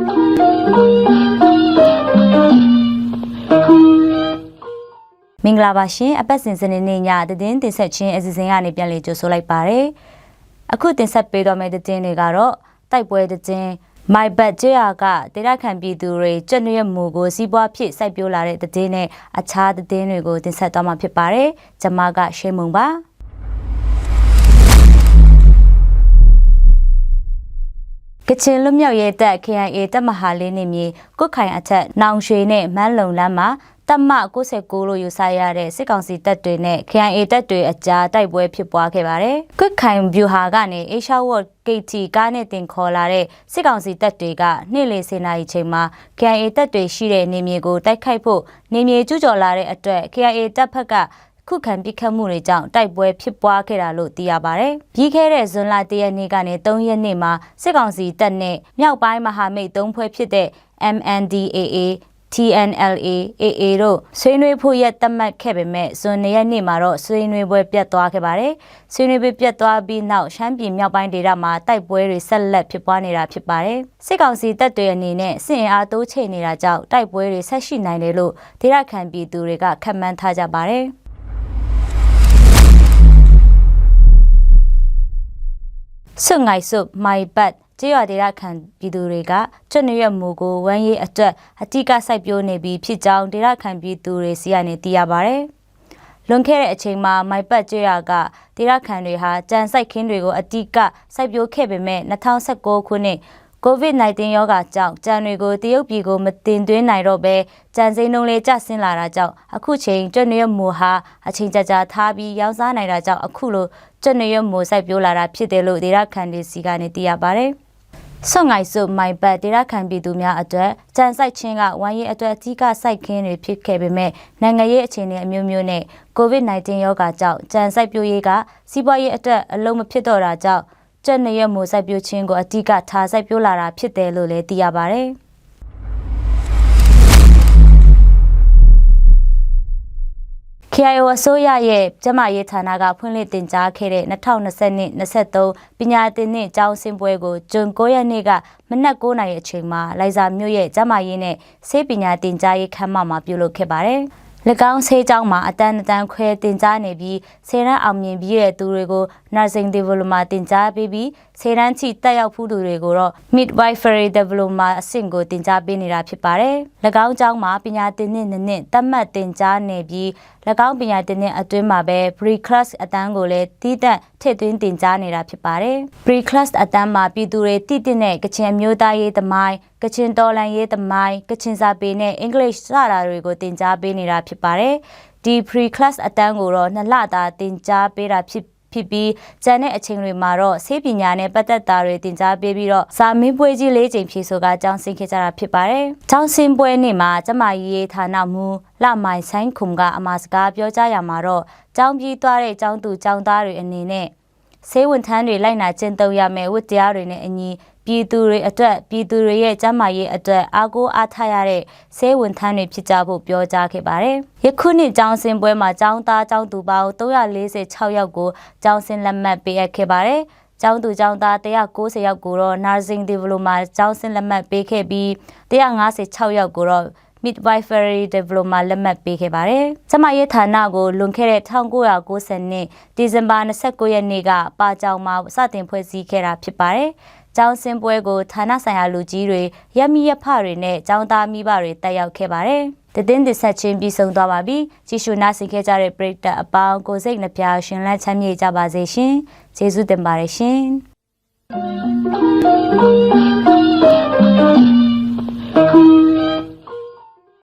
မင်္ဂလာပါရှင်အပတ်စဉ်စနေနေ့ညသတင်းတင်ဆက်ခြင်းအစီအစဉ်ကနေပြန်လည်ကြိုဆိုလိုက်ပါတယ်အခုတင်ဆက်ပေးတော့မယ့်သတင်းတွေကတော့တိုက်ပွဲသတင်းမိုင်ဘတ်ကျေးရွာကဒေသခံပြည်သူတွေကြွနွေမူကိုစီးပွားဖြစ်စိုက်ပျိုးလာတဲ့သတင်းနဲ့အခြားသတင်းတွေကိုတင်ဆက်သွားမှာဖြစ်ပါတယ်ကျွန်မကရှေးမုံပါကချင်လွတ်မြောက်ရေးတပ် KIA တပ်မဟာလေးနေမြေကုတ်ခိုင်အထက်နောင်ရွှေနဲ့မန်းလုံလမ်းမှာတပ်မ69လို့ယူဆရတဲ့စစ်ကောင်စီတပ်တွေနဲ့ KIA တပ်တွေအကြားတိုက်ပွဲဖြစ်ပွားခဲ့ပါတယ်။ကွတ်ခိုင်ဗျူဟာကနေအေရှာဝတ်ဂိတ်တီကားနဲ့တင်ခေါ်လာတဲ့စစ်ကောင်စီတပ်တွေကနေ့လယ်10နာရီချိန်မှာ KIA တပ်တွေရှိတဲ့နေမြေကိုတိုက်ခိုက်ဖို့နေမြေကျူးကျော်လာတဲ့အတွက် KIA တပ်ဖက်ကခုခံပစ်ခတ်မှုတွေကြောင့်တိုက်ပွဲဖြစ်ပွားခဲ့တာလို့သိရပါတယ်။ပြီးခဲ့တဲ့ဇွန်လ1ရက်နေ့ကနေ3ရက်နေ့မှာစစ်ကောင်စီတပ်နဲ့မြောက်ပိုင်းမဟာမိတ်3ဖွဲ့ဖြစ်တဲ့ MNDAA TNLA AA တို့ဆွေးနွေးဖို့ရက်သတ်မှတ်ခဲ့ပေမဲ့ဇွန်2ရက်နေ့မှာတော့ဆွေးနွေးပွဲပြတ်သွားခဲ့ပါတယ်။ဆွေးနွေးပွဲပြတ်သွားပြီးနောက်ရှမ်းပြည်မြောက်ပိုင်းဒေသမှာတိုက်ပွဲတွေဆက်လက်ဖြစ်ပွားနေတာဖြစ်ပါတယ်။စစ်ကောင်စီတပ်တွေအနေနဲ့စစ်အင်အားတိုးချဲ့နေတာကြောင့်တိုက်ပွဲတွေဆက်ရှိနိုင်တယ်လို့ဒေသခံပြည်သူတွေကခန့်မှန်းထားကြပါတယ်။ဆွငိုင်စုမိုင်ဘတ်ကျေးရွာဒေသခံပြည်သူတွေကကျွတ်နွေရမူကိုဝမ်းရေးအတွက်အတိကစိုက်ပျိုးနေပြီးဖြစ်ကြောင်းဒေသခံပြည်သူတွေစီကနေသိရပါတယ်။လွန်ခဲ့တဲ့အချိန်မှာမိုင်ပတ်ကျေးရွာကဒေသခံတွေဟာကြံစိုက်ခင်းတွေကိုအတိကစိုက်ပျိုးခဲ့ပေမဲ့2019ခုနှစ်COVID-19 ရောဂါကြောင့်ကြံတွေကိုတရုတ်ပြည်ကိုမတင်သွင်းနိုင်တော့ဘဲကြံစိမ်းနှုန်းလေးကျဆင်းလာတာကြောင့်အခုချိန်ကျွတ်နွေရမူဟာအချိန်ကြာထားပြီးရောင်းစားနိုင်တာကြောင့်အခုလိုကျွတ်နွေရမူစိုက်ပျိုးလာတာဖြစ်တယ်လို့ဒေသခံတွေစီကနေသိရပါတယ်။ဆွငိုင်စုမိုင်ဘတ်ဒေသခံပြည်သူများအတွက်ကြံစိုက်ခြင်းကဝမ်းရေးအတွက်အဓိကစိုက်ခင်းတွေဖြစ်ခဲ့ပေမဲ့နိုင်ငံရေးအခြေအနေအမျိုးမျိုးနဲ့ COVID-19 ရောဂါကြောင့်ကြံစိုက်ပျိုးရေးကစီးပွားရေးအတွက်အလုံးမဖြစ်တော့တာကြောင့်ကျွတ်နွေရမူစိုက်ပျိုးခြင်းကိုအဓိကထားစိုက်ပျိုးလာတာဖြစ်တယ်လို့လည်းသိရပါတယ်။KIO အစိုးရရဲ့ကျန်းမာရေးဌာနကဖွင့်လှစ်တင်ကြားခဲ့တဲ့2020-23ပညာသင်နှစ်ကျောင်းဆင်းပွဲကိုဇွန်9ရက်နေ့ကမနက်9:00နာရီအချိန်မှာလိုင်ဇာမြို့ရဲ့ကျန်းမာရေးနဲ့ဆေးပညာတင်ကြားရေးခန်းမမှာပြုလုပ်ခဲ့ပါတယ်။၎င်းဆေးကျောင်းမှာအတန်းခွဲတင်ကြားနေပြီးဆေးရန်အောင်မြင်ပြီးတဲ့သူတွေကို Nursing Diploma တင်ကြားပေးပြီးဆေးရန်ချီတက်ရောက်ဖူးသူတွေကိုတော့ Midwifery Diploma အဆင့်ကိုတင်ကြားပေးနေတာဖြစ်ပါတယ်။၎င်းကျောင်းမှာပညာသင်နှစ်နှစ်သတ်မှတ်တင်ကြားနေပြီး၎င်းပညာသင်နှစ်အတွင်းမှာပဲ Pre-class အတန်းကိုလည်းတည်တက်ထည့်သွင်းတင်ကြားနေတာဖြစ်ပါတယ်။ Pre-class အတန်းမှာပြည်သူတွေတည်တဲ့ကချင်အမျိုးသားရေးသမိုင်းကချင်တော်လှန်ရေးသမိုင်းကချင်စာပေနဲ့ English စတာတွေကိုတင်ကြားပေးနေတာဖြစ်ပါတယ်။ဒီ Pre-class အတန်းကိုတော့2လတာတင်ကြားပေးတာဖြစ်ပြီးကျန်တဲ့အချိန်တွေမှာတော့ဆေးပညာနဲ့ပတ်သက်တာတွေတင်ကြားပေးပြီးတော့စာမင်းပွဲကြီး၄ချိန်ဖြေဆိုကကျောင်းဆင်းခဲ့ကြတာဖြစ်ပါတယ်။ကျောင်းဆင်းပွဲနေ့မှာကျမကြီးဌာနမှူးလမိုင်ဆိုင်ခုံကအမှာစကားပြောကြားရမှာတော့ကျောင်းပြီးသွားတဲ့ကျောင်းသူကျောင်းသားတွေအနေနဲ့ဆေးဝန်ထမ်းတွေလိုက်နာကျင့်သုံးရမယ်ဝတ္တရားတွေနဲ့အညီပြည်သူတွေအတွက်ပြည်သူတွေရဲ့ကျန်းမာရေးအတွက်အားကိုးအားထားရတဲ့ဆေးဝန်ထမ်းတွေဖြစ်ကြဖို့ပြောကြားခဲ့ပါတယ်။ယခုနှစ်ကျောင်းဆင်းပွဲမှာကျောင်းသားကျောင်းသူပေါင်း346ယောက်ကိုကျောင်းဆင်းလက်မှတ်ပေးအပ်ခဲ့ပါတယ်။ကျောင်းသူကျောင်းသား190ယောက်ကိုတော့ Nursing Diploma ကျောင်းဆင်းလက်မှတ်ပေးခဲ့ပြီး156ယောက်ကိုတော့Midwifery Diploma လက်မှတ်ပေးခဲ့ပါတယ်။ကျမရေးဌာနကိုလွန်ခဲ့တဲ့1990နှစ်ဒီဇင်ဘာ29ရက်နေ့ကပါကျောင်းမှာစတင်ဖွဲ့စည်းခဲ့တာဖြစ်ပါတယ်။ကျောင်းဆင်းပွဲကိုဌာနဆိုင်ရာလူကြီးတွေရပ်မိရပ်ဖတွေနဲ့ကျောင်းသားမိဘတွေတက်ရောက်ခဲ့ပါတယ်။သတင်းတင်ဆက်ခြင်းပြီးဆုံးသွားပါပြီ။ကြည့်ရှုနားဆင်ခဲ့ကြတဲ့ပရိသတ်အပေါင်းကိုစိတ်နှပြရှင်လန်းချမ်းမြေ့ကြပါစေရှင်။ကျေးဇူးတင်ပါတယ်ရှင်။